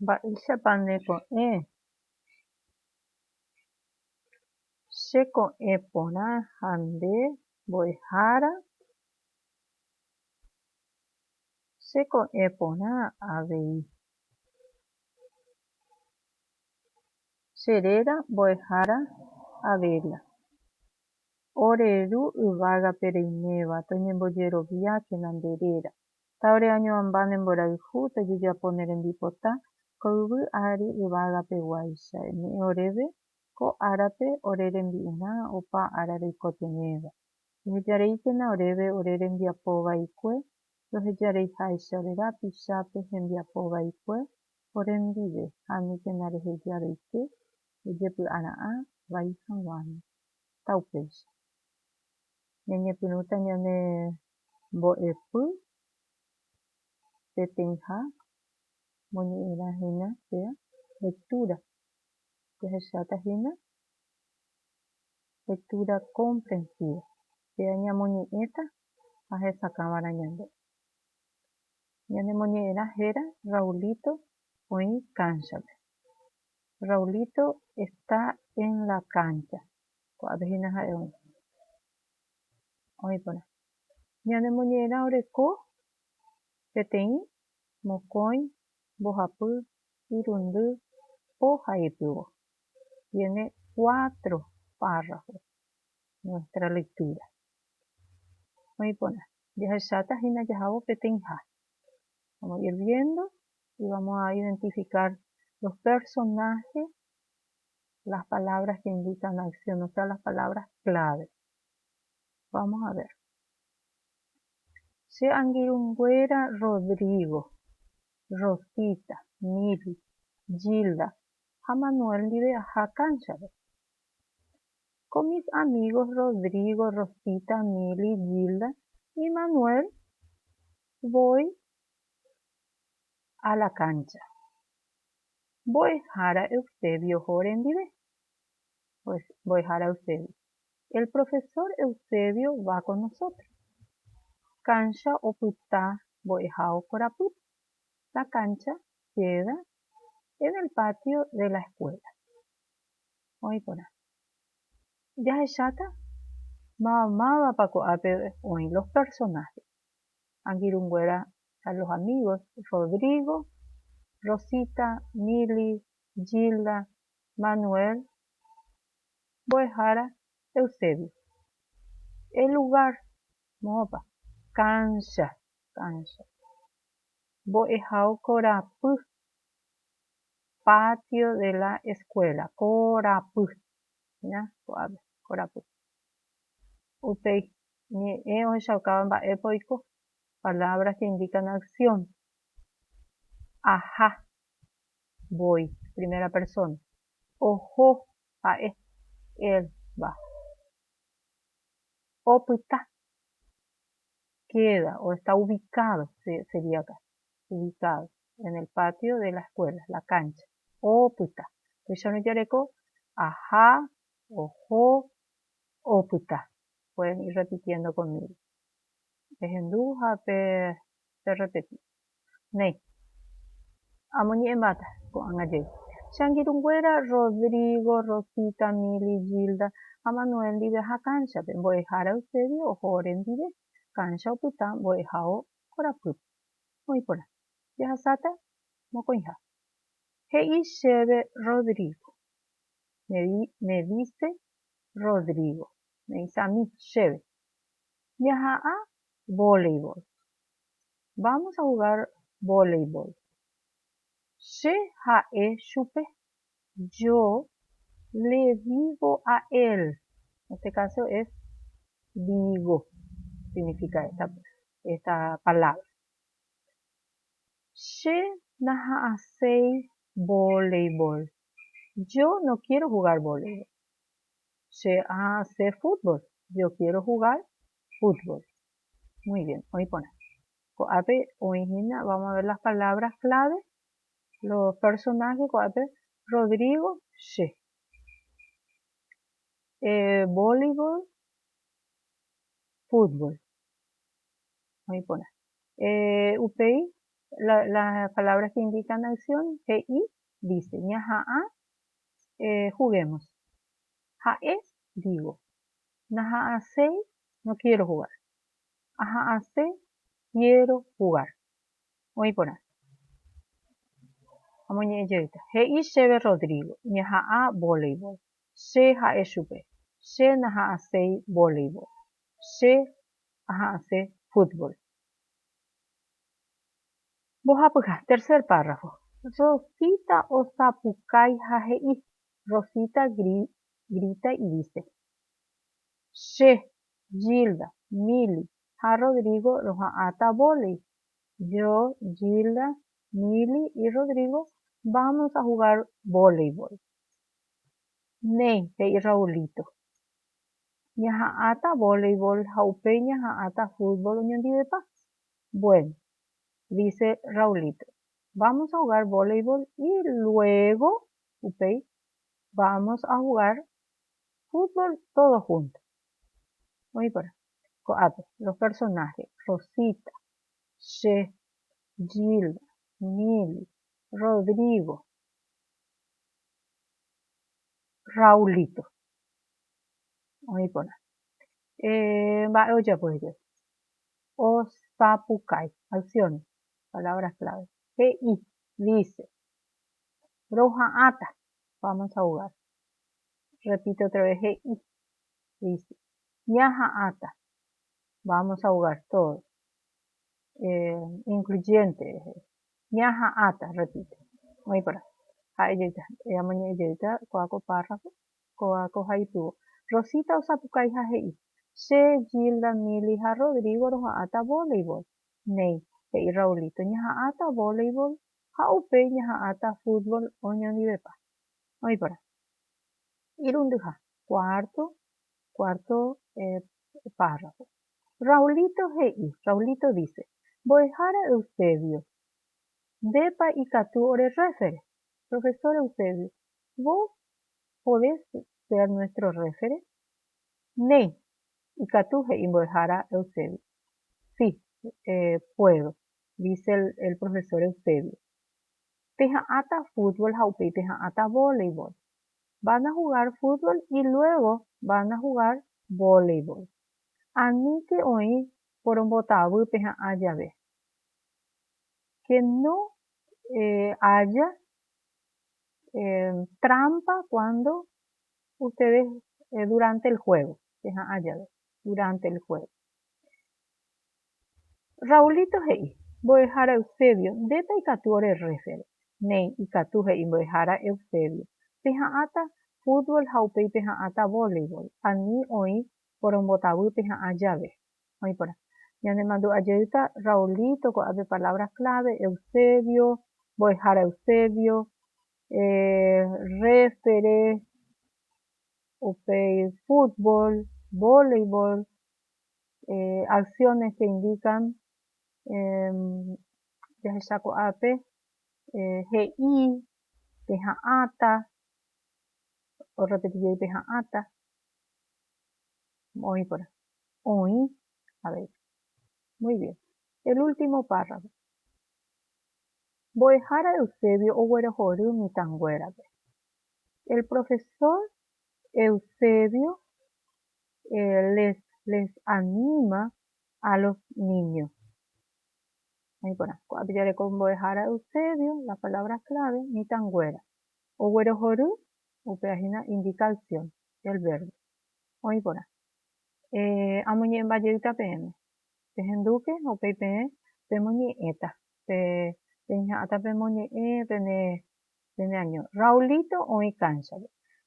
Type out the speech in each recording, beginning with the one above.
Mba'éichapa neko'ẽ. Cheko'ẽ porã ha nde mbo'ehára. Cheko'ẽ porã avei. Cheréra mbo'ehára avéla. Oreru yvágape reiméva toñembojeroviákena nderéra. Ta ore añoamba nemborayhu tojejapo ne rembipota ko yvy ári yvágapeguáicha ñe'ẽ oréve ko árape ore rembi'urã opa ára reikotenéva. Rohejaréikena oréve ore rembiapovaikue, rohejareiháicha ore rapichápe hembiapovaikue orendive ha níkena rehejavéike ojepy'ara'ã vai hag̃uána ta upéicha. Ñañepyrũta ñane mbo'epy peteĩha moñe'ẽrãhína péva lectura. Jahechatahína lectura comprensiva. Péva ñamoñe'ẽta ha hesakãvara ñande. Ñanemoñe'ẽrã héra Raulito oĩ canchape. Raulito está en la cancha. Ko'ápehína ha'e oĩ porã. Ñanemoñe'ẽrã oreko peteĩ, mokõi, mbohapy, irundy, po ha ipyvo. Tiene 4 párrafos nuestra lectura. Oĩ porã. Jahechatahína jahávo peteĩha. Vamos a ir viendo y vamos a identificar los personajes, las palabras que indican la acción, o sea, las palabras clave. Vamos a ver. Che Anguirunguéra Rodrigo, Rosita, Mili, Gilda, a Manuel ndive aha canchape. Con mis amigos Rodrigo, Rosita, Mili, Gilda y Manuel voy a la cancha. Mbo'ehára Eusebio horendive. Pues mbo'ehára Eusebio. El profesor Eusebio va con nosotros. Cancha opyta mbo'eháo korapýpe. La cancha queda en el patio de la escuela. Oĩ porã. Jahecháta mávapa ko'ápe oĩ los personajes. Angirũnguéra a los amigos Rodrigo, Rosita, Mili, Gilda, Manuel, mbo'ehára Eusebio. El lugar, mópa, cancha, cancha. Mbo'eháo korapy, patio de la escuela, korapy. ¿Ya? Korapy. Upéi ñe'ẽ ohechaukáva mba'épa oiko. Palabras que indican acción. Aha, voy, primera persona. Oho, ha'e, él va. Opyta, queda o está ubicado, sería acá, ubicado en el patio de la escuela, la cancha. Opyta. Tuicharojareko, aha, oho, opyta. Pueden ir repitiendo conmigo. Ehenduhápe pe repetir. Nei. Amoñe'ẽmbáta ko'ág̃ajey. Che Angirũnguéra Rodrigo, Rosita, Mili, Gilda ha Manuel ndive aha canchape. Mbo'ehára Eusebio oho orendive. Cancha opyta mbo'eháo korapýpe. Oĩ porã. Jahasáta mokõiha. He'i chéve Rodrigo. Me dice Rodrigo. Me dice a mí, chéve. Ñaha'ã voleibol. Vamos a jugar voleibol. Che ha'e chupe. Yo le digo a él. En este caso es digo. Significa esta palabra. Che naha'aséi voleibol. Yo no quiero jugar voleibol. Che hace fútbol. Yo quiero jugar fútbol. Muy bien. Oĩ porã. Ko'ápe oĩhína, vamos a ver las palabras clave. Los personajes, ko'ápe Rodrigo, che. Voleibol, fútbol. Oĩ porã. Upéi Las palabras que indican acción, GI, dice, ñaja'a, juguemos. Ja'es, digo. Naja'asei, no quiero jugar. Aja'ase, quiero jugar. Oí por ahí. Vamos a llegar. GI, Cheve Rodrigo. Ñaja'a, voleibol. She ja'e chupe. She naja'asei, voleibol. She aja'ase, fútbol. Bojapuja, tercer párrafo. Rosita osapukai jaje'i. Rosita grita y dice. She, Gilda, Mili, a Rodrigo roja'ata volei. Yo, Gilda, Mili y Rodrigo vamos a jugar voleibol. Nei, hey Raulito. Ñaja'ata voleibol, jaupe ñaja'ata fútbol ñandivepa. Bueno, dice Raulito. Vamos a jugar voleibol y luego, upei, vamos a jugar fútbol todos juntos. Oí por ahí. Los personajes. Rosita, She, Gilda, Mili, Rodrigo, Raulito. Oí por ahí. Oye, pues yo. Osapukai. Acciones. Palabras clave. GI. Dice. Roja'ata. Vamos a jugar. Repito otra vez. GI. Dice. Ñaja'ata. Vamos a jugar todos. Incluyente. Ñaja'ata. Repite. Oí por ahí. Ha'ejeta. Coaco párrafo. Coaco haituo. Rosita osapukai jaje'i. She, Gilda, Mili, ja Rodrigo roja'ata voleibol. Nei, he'i Raulito. Ñaja'ata voleibol. Ja'upe ñaja'ata fútbol oñondivepa. Oí por ahí. Irunduja. Cuarto párrafo. Raulito he'i. Raulito dice. Boejara Eusebio. Depa y Catu ore refere. Profesor Eusebio, ¿vos podés ser nuestro refere? Nei, y Catu he'i boejara Eusebio. Sí, puedo, dice el profesor Eusebio. Peja'ata fútbol, jaupe peja'ata voleibol. Van a jugar fútbol y luego van a jugar voleibol. Ani que hoy por un botabu peja'a llave. Que no haya trampa cuando ustedes durante el juego. Durante el juego. Raulito he'i. Boejara Eusebio. Deta y Catu ore refere. Nei y Catu he'i boejara Eusebio. Peja'ata fútbol jaupe y peja'ata voleibol. Ani hoy por un botabu peja'a llave. Hoy por ahí. Ya me mandó ayuda Raulito con palabras clave. Eusebio. Boejara Eusebio. Refere, fútbol, voleibol, acciones que indican GI, peja'ata, o repetir peja'ata, oí por ahí. Oí, a ver, muy bien. El último párrafo. Boejara Eusebio o Guerojoru Mitanguera. El profesor Eusebio les anima a los niños. Ahí por ahí. Coapiare con Boejara Eusebio, la palabra clave, Mitanguera. O Guerojoru, o página indica acción del verbo. Ahí por ahí. Amuñe en Valledita PM. Tejenduque o PPE, pemoñe eta. Peña ata pemoñe pene año. Raulito o y cancha.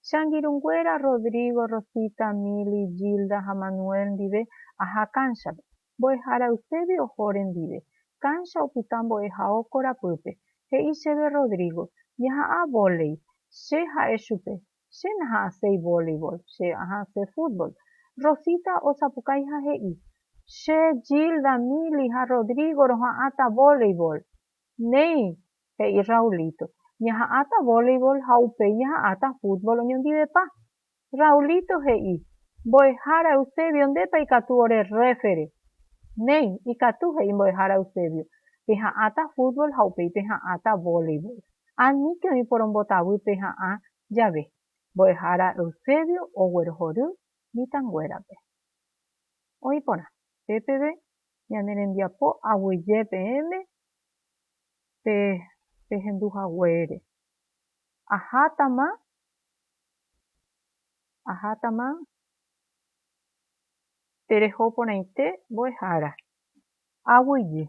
Shangirunguera, Rodrigo, Rosita, Mili, Gilda, Manuel, Dive, aja cancha. Boejara Eusebio o Joren Dive. Cancha o putambo ejao corapupe. Hei Cheve Rodrigo. Yaha a volei. She ha chupe. She naha sei voleibol. She aha se fútbol. Rosita o sapukai ha hei. She, Gilda, Mili, ja Rodrigo, roja'ata voleibol. Nei, he'i Raulito. Ñaja'ata voleibol, jaupe ñaja'ata fútbol oñondivepa. Raulito he'i. Boejara Eusebio ndepa ikatu ore refere. Nei, ikatu he'i boejara Eusebio. Peha'ãta fútbol ha upéi peha'ãta voleibol. Aníke oiporõmbotavy peha'ã jave mbo'ehára Eusebio oguerohory mitãnguérape. Oĩ porã pépeve ñane rembiapo aguyje peẽme pehenduhaguére. Ahátama tereho porãite mbo'ehára aguyje.